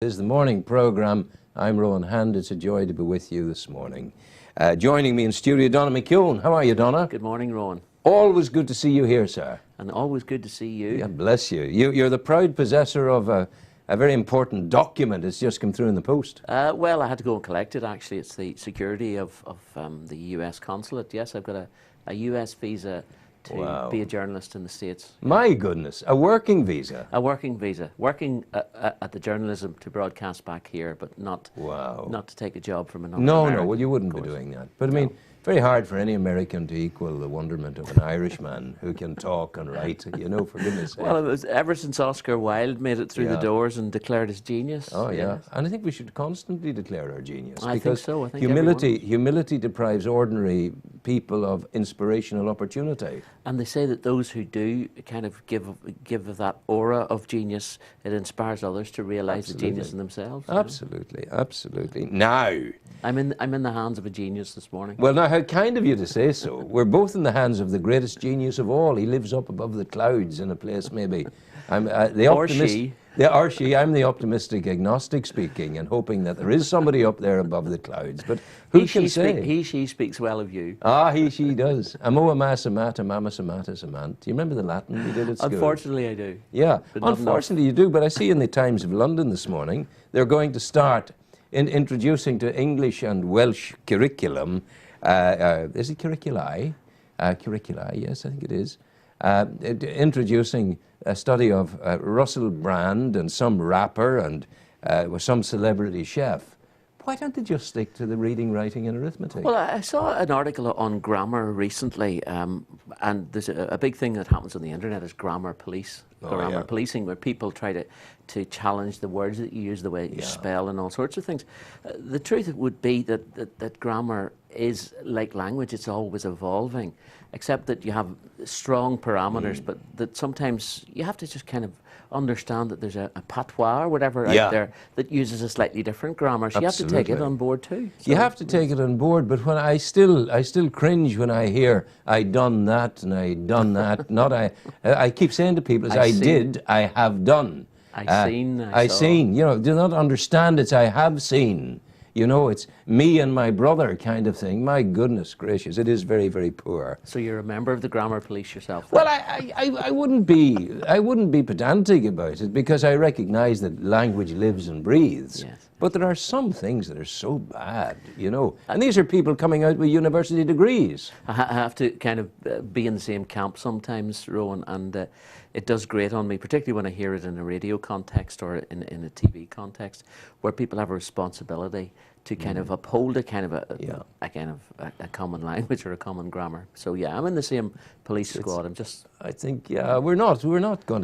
This is the morning program. I'm Rowan Hand. It's a joy to be with you this morning. Joining me in studio, Donagh McKeown. How are you, Donagh? Good morning, Rowan. Always good to see you here, sir. And always good to see you. Yeah, bless you. You're the proud possessor of a very important document. It's just come through in the post. Well, I had to go and collect it, actually. It's the security of the US consulate. Yes, I've got a US visa to be a journalist in the States. My goodness, a working visa? A working visa. Working at the journalism to broadcast back here, but not to take a job from another American. No, well, you wouldn't be doing that. But I mean, very hard for any American to equal the wonderment of an Irishman who can talk and write, you know, for goodness sake. Well, it was ever since Oscar Wilde made it through the doors and declared his genius. Oh, yeah. Yes. And I think we should constantly declare our genius. I think so. I think humility deprives ordinary people of inspirational opportunity. And they say that those who do kind of give that aura of genius, it inspires others to realise the genius in themselves. Absolutely, absolutely. Now, I'm in the hands of a genius this morning. Well, now, how kind of you to say so. We're both in the hands of the greatest genius of all. He lives up above the clouds in a place maybe. I'm the optimist. Or she. I'm the optimistic agnostic speaking and hoping that there is somebody up there above the clouds. But who can say? He, she speaks well of you. Ah, he, she does. Amo amasa mata, mama samata samant. Do you remember the Latin we did at school? Unfortunately, I do. Yeah, unfortunately you do. But I see in the Times of London this morning, they're going to start introducing to English and Welsh curriculum. Is it curriculi? Curriculi, yes, I think it is. Introducing a study of Russell Brand and some rapper and some celebrity chef. Why don't they just stick to the reading, writing and arithmetic? Well, I saw an article on grammar recently, and there's a big thing that happens on the internet is grammar police. Grammar policing, where people try to challenge the words that you use, the way you spell and all sorts of things. The truth would be that grammar is like language, it's always evolving, except that you have strong parameters, but that sometimes you have to just kind of understand that there's a patois or whatever out there that uses a slightly different grammar, so you have to take it on board too. So, you have to take it on board, but when I still cringe when I hear I done that and I done that. Not I keep saying to people, I have done. I seen. You know, do not understand it's I have seen. You know, it's me and my brother kind of thing. My goodness gracious, it is very, very poor. So you're a member of the grammar police yourself? Well, I wouldn't be pedantic about it because I recognise that language lives and breathes. Yes. But there are some things that are so bad, you know. And these are people coming out with university degrees. I have to kind of be in the same camp sometimes, Rowan, and it does grate on me, particularly when I hear it in a radio context or in a TV context, where people have a responsibility to kind of uphold a kind of a common language or a common grammar. So yeah, I'm in the same police squad. I think we're not going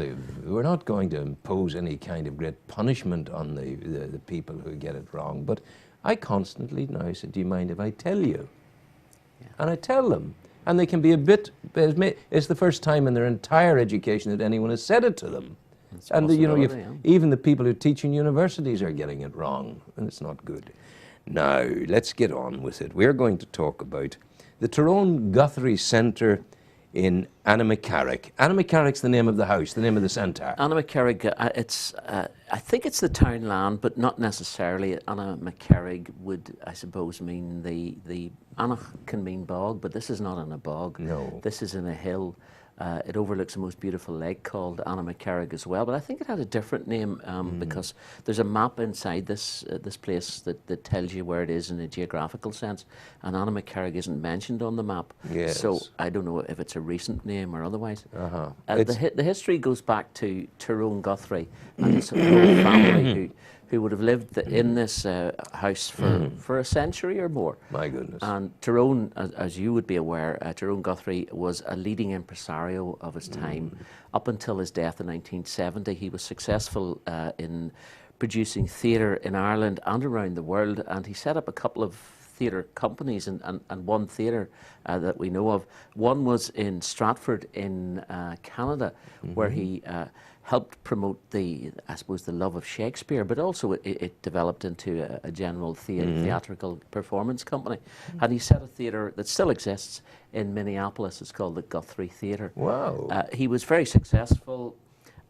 to impose any kind of great punishment on the people who get it wrong. But I constantly now say, do you mind if I tell you? Yeah. And I tell them. And they can be a bit, it's the first time in their entire education that anyone has said it to them. And even the people who teach in universities are getting it wrong, and it's not good. Now, let's get on with it. We're going to talk about the Tyrone Guthrie Centre in Annamecarrig. Annamecarrig's the name of the house, the name of the centre. Annamecarrig, I think it's the town land, but not necessarily. Annamecarrig would, I suppose, mean the Anna can mean bog, but this is not in a bog. No. This is in a hill. It overlooks the most beautiful lake called Annamecarrig as well, but I think it had a different name because there's a map inside this place that tells you where it is in a geographical sense, and Annamecarrig isn't mentioned on the map. Yes. So I don't know if it's a recent name or other's. The history goes back to Tyrone Guthrie and his whole family who would have lived in this house for a century or more. My goodness. And Tyrone, as you would be aware, Tyrone Guthrie was a leading impresario of his time. Up until his death in 1970, he was successful in producing theatre in Ireland and around the world, and he set up a couple of theatre companies and one theatre that we know of. One was in Stratford in Canada, where he helped promote the love of Shakespeare, but also it developed into a general theatrical performance company. And he set a theatre that still exists in Minneapolis. It's called the Guthrie Theatre. Wow. He was very successful.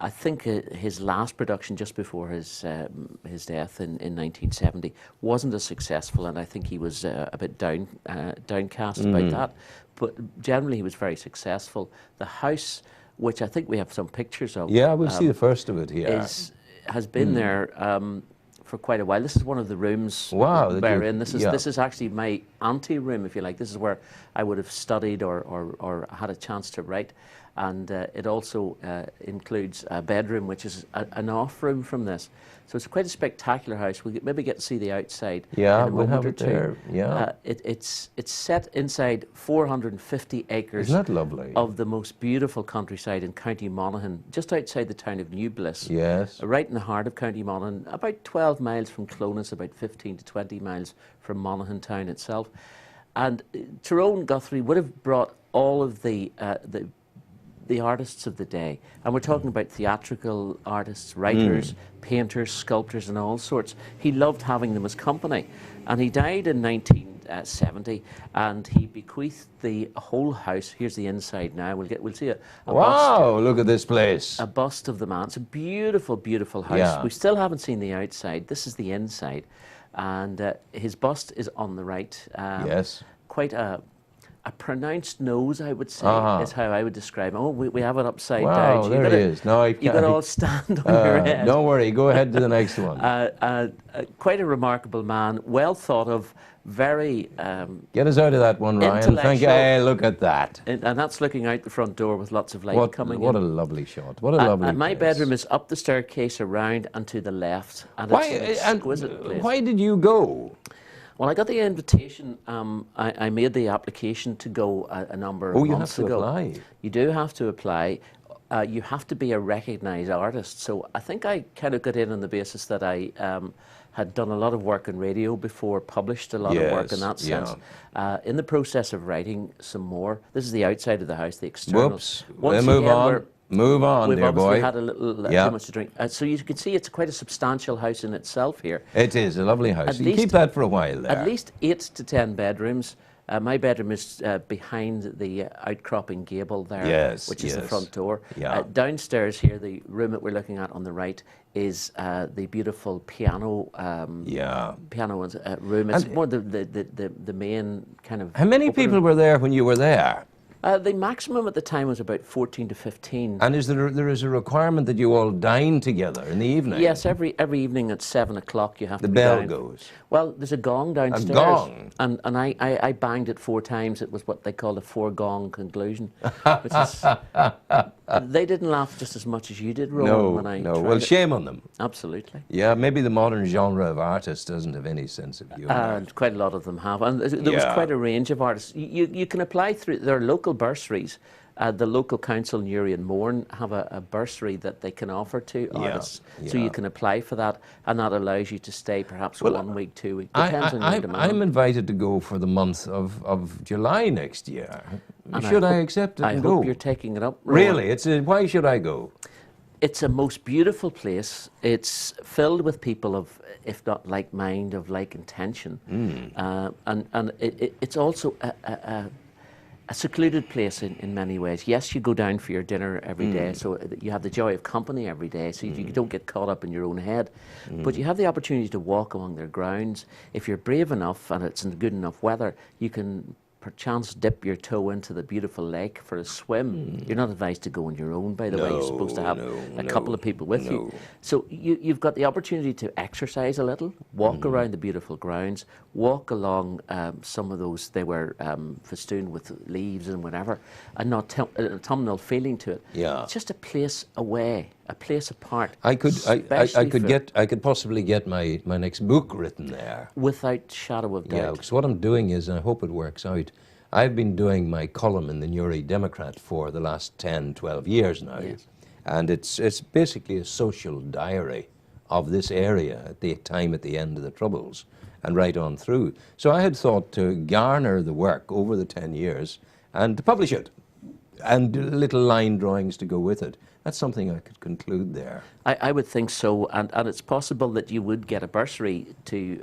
I think his last production just before his death in 1970 wasn't as successful, and I think he was a bit downcast about that. But generally, he was very successful. The house, which I think we have some pictures of, Yeah, we'll see the first of it here. has been there for quite a while. This is one of the rooms. Wow, wherein this is actually my ante room, if you like. This is where I would have studied or had a chance to write. And it also includes a bedroom, which is an off room from this. So it's quite a spectacular house. We'll maybe get to see the outside. Yeah, in a we'll moment have it there. Yeah, it's set inside 450 acres. Isn't that lovely? Of the most beautiful countryside in County Monaghan, just outside the town of New Bliss. Yes. Right in the heart of County Monaghan, about 12 miles from Clones, about 15 to 20 miles from Monaghan town itself. And Tyrone Guthrie would have brought all of the artists of the day, and we're talking about theatrical artists, writers, painters, sculptors, and all sorts. He loved having them as company, and he died in 1970, and he bequeathed the whole house. Here's the inside now. We'll see a Wow! bust, Look at this place. a bust of the man. It's a beautiful, beautiful house. Yeah. We still haven't seen the outside. This is the inside, and his bust is on the right. Yes. Quite a pronounced nose, I would say, is how I would describe it. Oh, we have it upside Wow, down. So there it is. No, you got to all stand on your head. Don't worry, go ahead to the next one. Quite a remarkable man, well thought of, very Get us out of that one, Ryan. Thank you. Hey, look at that. and that's looking out the front door with lots of light coming What in. a lovely shot. What a lovely And my place. bedroom is up the staircase, around and to the left. And Why, it's an exquisite place. why did you go? Well, I got the invitation. I made the application to go a number of months ago. Oh, you have to apply. You do have to apply. You have to be a recognised artist. So I think I kind of got in on the basis that I had done a lot of work in radio before, published a lot of work in that sense. In the process of writing some more. This is the outside of the house, the external. Whoops. Once Move again, on. Move on, we've dear obviously boy. had a little too much to drink. So you can see it's quite a substantial house in itself here. It is a lovely house. You keep that for a while there. At least 8 to 10 bedrooms. My bedroom is behind the outcropping gable there, which is the front door. Yeah. Downstairs here, the room that we're looking at on the right, is the beautiful piano room. It's more the main kind of... How many people were there when you were there? The maximum at the time was about 14 to 15. And there is a requirement that you all dine together in the evening? Yes, every evening at 7 o'clock you have to be The bell down. goes. Well, there's a gong downstairs. A gong? And I banged it 4 times. It was what they call a 4-gong conclusion. Which is, they didn't laugh just as much as you did, Rowan, when I tried Well, it. shame on them. Absolutely. Yeah, maybe the modern genre of artist doesn't have any sense of humour. Quite a lot of them have. And there was quite a range of artists. You can apply through their local bursaries. The local council in Newry and Mourne have a bursary that they can offer to artists. So you can apply for that, and that allows you to stay perhaps 1 week, 2 weeks. Depends on your demand. I'm invited to go for the month of July next year. Should I accept it and go? I hope you're taking it up, Rowan. Really? Why should I go? It's a most beautiful place. It's filled with people of, if not like mind, of like intention. And it's also a secluded place in many ways. Yes, you go down for your dinner every day, so you have the joy of company every day, so you don't get caught up in your own head. But you have the opportunity to walk along their grounds. If you're brave enough and it's in good enough weather, you can perchance dip your toe into the beautiful lake for a swim. You're not advised to go on your own, by the way. You're supposed to have a couple of people with you. So you've got the opportunity to exercise a little, walk around the beautiful grounds, walk along some of those, they were festooned with leaves and whatever, and not an autumnal feeling to it. Yeah. It's just a place away, a place apart. I could possibly get my next book written there. Without shadow of doubt. Yeah, because what I'm doing is, and I hope it works out, I've been doing my column in the Newry Democrat for the last 10, 12 years now. Yes. And it's basically a social diary of this area at the time at the end of the Troubles and right on through. So I had thought to garner the work over the 10 years and to publish it and little line drawings to go with it. That's something I could conclude there. I would think so, and it's possible that you would get a bursary to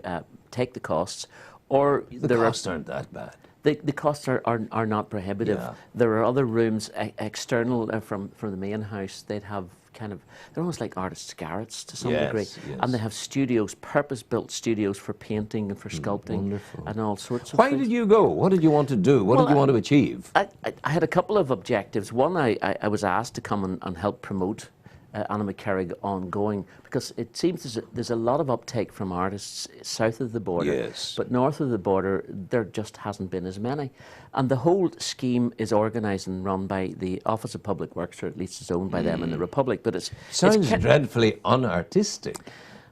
take the costs, or The costs aren't that bad. The costs are not prohibitive. Yeah. There are other rooms external from the main house. They'd have kind of, they're almost like artists' garrets to some degree. Yes, yes. And they have studios, purpose-built studios for painting and for sculpting Wonderful. and all sorts of Why things. did you go? What did you want to do? What Well, did you want to achieve? I had a couple of objectives. One, I was asked to come and help promote Anna McKerrig ongoing, because it seems there's a lot of uptake from artists south of the border, Yes. but north of the border there just hasn't been as many. And the whole scheme is organised and run by the Office of Public Works, or at least it's owned by them in the Republic. But Sounds dreadfully unartistic.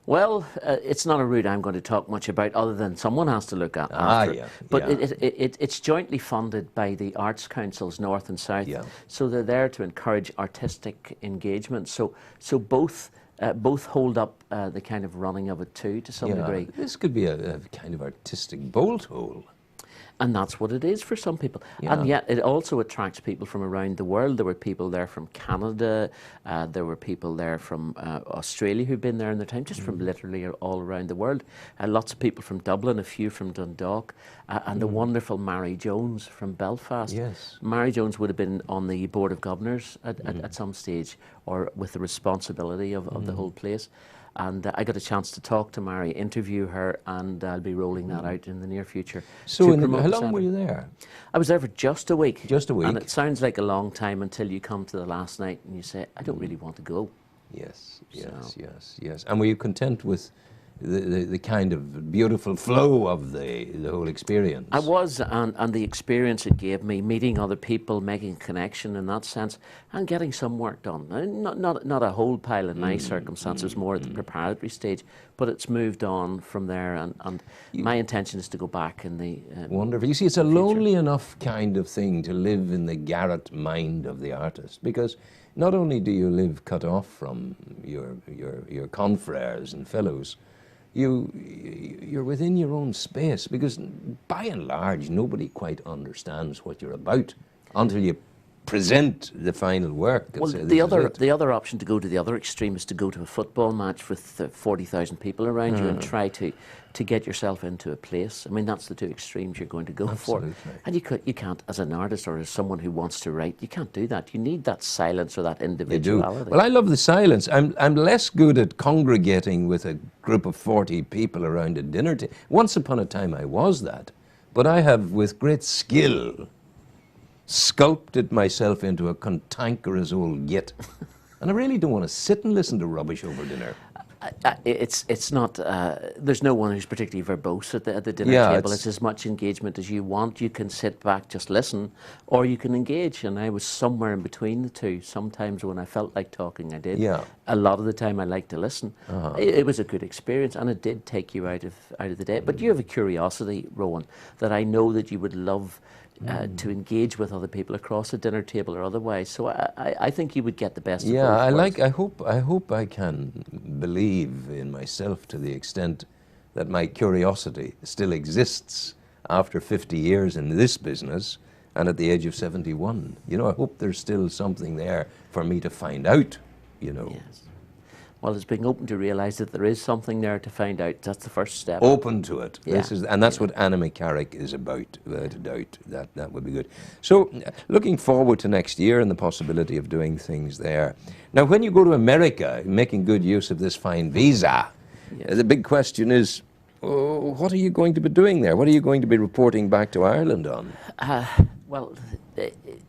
well, it's not a route I'm going to talk much about, other than someone has to look at after. Yeah, But yeah. it's jointly funded by the Arts Councils North and South, Yeah. so they're there to encourage artistic engagement. So both hold up the kind of running of it too, to some degree. This could be a kind of artistic bolt hole. And that's what it is for some people. Yeah. And yet it also attracts people from around the world. There were people there from Canada, there were people there from Australia who've been there in their time, just from literally all around the world. Lots of people from Dublin, a few from Dundalk, and the wonderful Mary Jones from Belfast. Yes. Mary Jones would have been on the Board of Governors at some stage, or with the responsibility of the whole place. And I got a chance to talk to Mary, interview her, and I'll be rolling that out in the near future. So to how promote the long centre. were you there? I was there for just a week. Just a week. And it sounds like a long time until you come to the last night and you say, I don't really want to go. Yes, So- yes. And were you content with the kind of beautiful flow of the whole experience? I was, and the experience it gave me, meeting other people, making a connection in that sense, and getting some work done. Not a whole pile of nice circumstances, more at the preparatory stage, but it's moved on from there, and my intention is to go back in the Wonderful. You see, it's a lonely enough kind of thing to live in the garret mind of the artist, because not only do you live cut off from your confrères and fellows, you're within your own space, because by and large nobody quite understands what you're about until you present the final work. And Well, say, the "This is it." the other option, to go to the other extreme, is to go to a football match with 40,000 people around you and try to get yourself into a place. I mean, that's the two extremes you're going to go Absolutely. for. And you can't, as an artist or as someone who wants to write, you can't do that. You need that silence or that They do. individuality. Well, I love the silence. I'm less good at congregating with a group of 40 people around a dinner table. Once upon a time I was that, but I have, with great skill, sculpted myself into a cantankerous old git. And I really don't want to sit and listen to rubbish over dinner. It's not. There's no one who's particularly verbose at the dinner Yeah, table. It's as much engagement as you want. You can sit back, just listen, or you can engage. And I was somewhere in between the two. Sometimes when I felt like talking, I did. Yeah. A lot of the time, I like to listen. It was a good experience, and it did take you out of the day. But you have a curiosity, Rowan, that I know that you would love. To engage with other people across a dinner table or otherwise, so I think you would get the best. Yeah, of both worlds. I hope I can believe in myself to the extent that my curiosity still exists after 50 years in this business and at the age of 71. You know, I hope there's still something there for me to find out, you know. Yes. Well, it's being open to realise that there is something there to find out. That's the first step. Open to it. Yeah. And that's what Anna McKerrig is about, without a doubt. That would be good. So, looking forward to next year and the possibility of doing things there. Now, when you go to America, making good use of this fine visa, Yes. the big question is, what are you going to be doing there? What are you going to be reporting back to Ireland on? Well,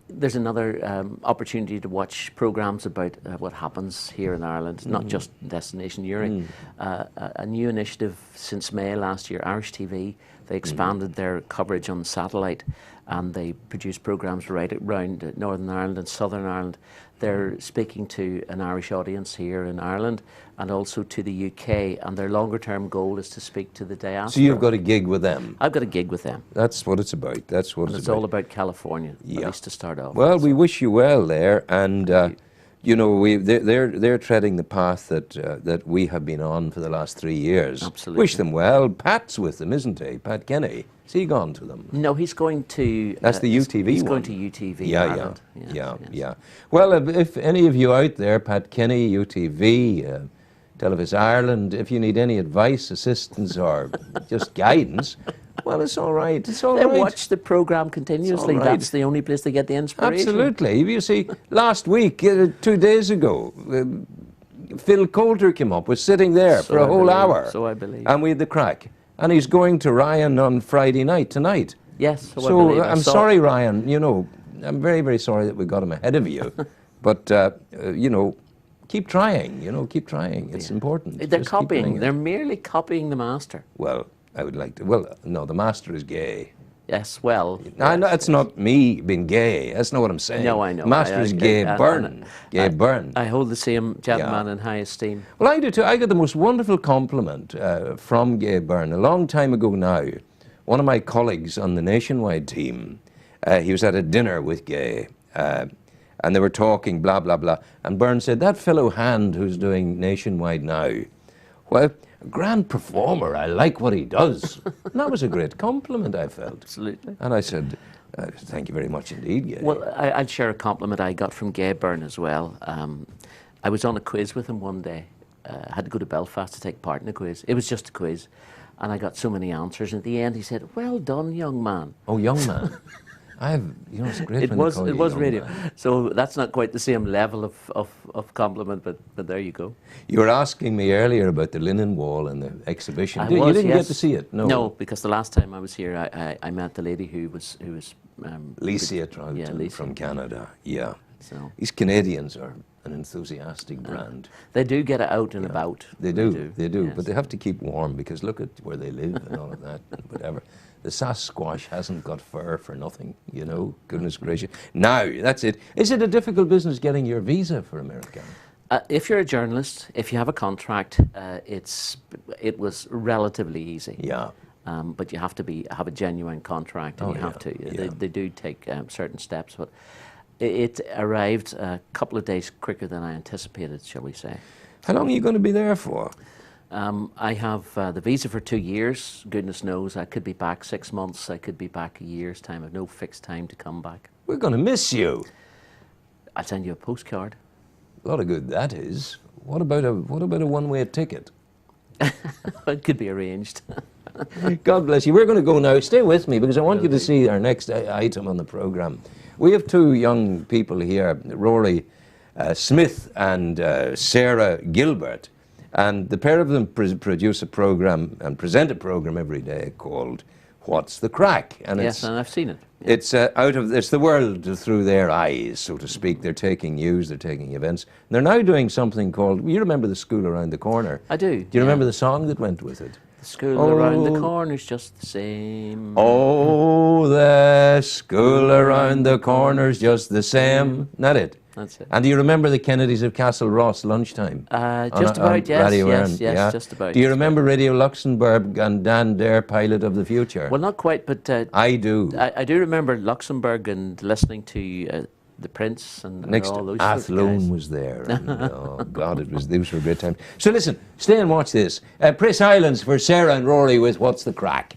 there's another opportunity to watch programmes about what happens here in Ireland, not just Destination Uri. A new initiative since May last year, Irish TV, they expanded their coverage on satellite, and they produce programmes right around Northern Ireland and Southern Ireland. They're speaking to an Irish audience here in Ireland and also to the UK, and their longer term goal is to speak to the diaspora. So you've got a gig with them. I've got a gig with them, That's what it's about. That's what and it's it's about. all about California, Yeah. at least to start off. Well, with. we wish you well there, and you know, they're treading the path that we have been on for the last 3 years. Absolutely. Wish them well. Pat's with them, isn't he? Pat Kenny. Has he gone to them? No, he's going to. That's the UTV He's one. going to UTV. Yeah, Ireland. yeah. Well, if any of you out there, Pat Kenny, UTV, Televis Ireland, if you need any advice, assistance, or just guidance, Well, it's all right. It's all They right. watch the programme continuously. right. That's the only place they get the inspiration. Absolutely. You see, last week, 2 days ago, Phil Coulter came up, was sitting there for a whole hour. So I believe. And we had the crack. And he's going to Ryan on Friday night, tonight. Yes, so I So believe. I'm sorry, Ryan. You know, I'm very, very sorry that we got him ahead of you. But, you know, keep trying. You know, keep trying. It's important. They're Just keep copying. doing it. They're merely copying the master. Well, I would like to. Well, no, the master is gay. Yes, well. I know yes, it's not me being gay. That's not what I'm saying. No, I know. Master is gay burn. Gay burn. I hold the same gentleman in high esteem. Well, I do too. I got the most wonderful compliment from Gay Byrne a long time ago now. One of my colleagues on the nationwide team, he was at a dinner with Gay, and they were talking, blah, blah, blah. And Byrne said, that fellow Hand who's doing nationwide now, well, a grand performer, I like what he does. And that was a great compliment, I felt. Absolutely. And I said, thank you very much indeed, Gay. Well, I'd share a compliment I got from Gay Byrne as well. I was on a quiz with him one day. I had to go to Belfast to take part in a quiz. It was just a quiz. And I got so many answers. And at the end, he said, well done, young man. Oh, young man. You know, it's great when they call you young radio. man. So that's not quite the same level of compliment, but there you go. You were asking me earlier about the linen wall and the exhibition. You didn't yes. get to see it? No. No, because the last time I was here, I met the lady who was Licia Troughton from Canada. Yeah. So These Canadians are an enthusiastic brand. they do get it out and about. They do. Yes. But they have to keep warm because look at where they live and all of that and whatever. The Sasquatch hasn't got fur for nothing, you know. Goodness gracious. Now, that's it. Is it a difficult business getting your visa for America? If you're a journalist, if you have a contract, it was relatively easy. Yeah. But you have to have a genuine contract, and they do take certain steps. But it arrived a couple of days quicker than I anticipated, shall we say. How long are you going to be there for? I have the visa for 2 years. Goodness knows, I could be back 6 months. I could be back a year's time. I have no fixed time to come back. We're going to miss you. I'll send you a postcard. A lot of good that is. What about a one-way ticket? It could be arranged. God bless you. We're going to go now. Stay with me because I want you to see our next item on the programme. We have two young people here, Rory Smith and Sarah Gilbert. And the pair of them produce a programme and present a programme every day called What's the Crack? And yes, and I've seen it. Yeah. It's the world through their eyes, so to speak. They're taking news, they're taking events. And they're now doing something called, you remember The School Around the Corner? I do. Do you remember the song that went with it? The school around the corner's just the same. Oh, the school around the corner's just the same. Not it? That's it. And do you remember the Kennedys of Castle Ross lunchtime? Just about, yes, just about. Do you remember Radio Luxembourg and Dan Dare, Pilot of the Future? Well, not quite, but I do. I do remember Luxembourg and listening to the Prince and Next, all those Athlone was there. And, oh, God, these were great times. So listen, stay and watch this. Press Islands for Sarah and Rory with What's the Crack?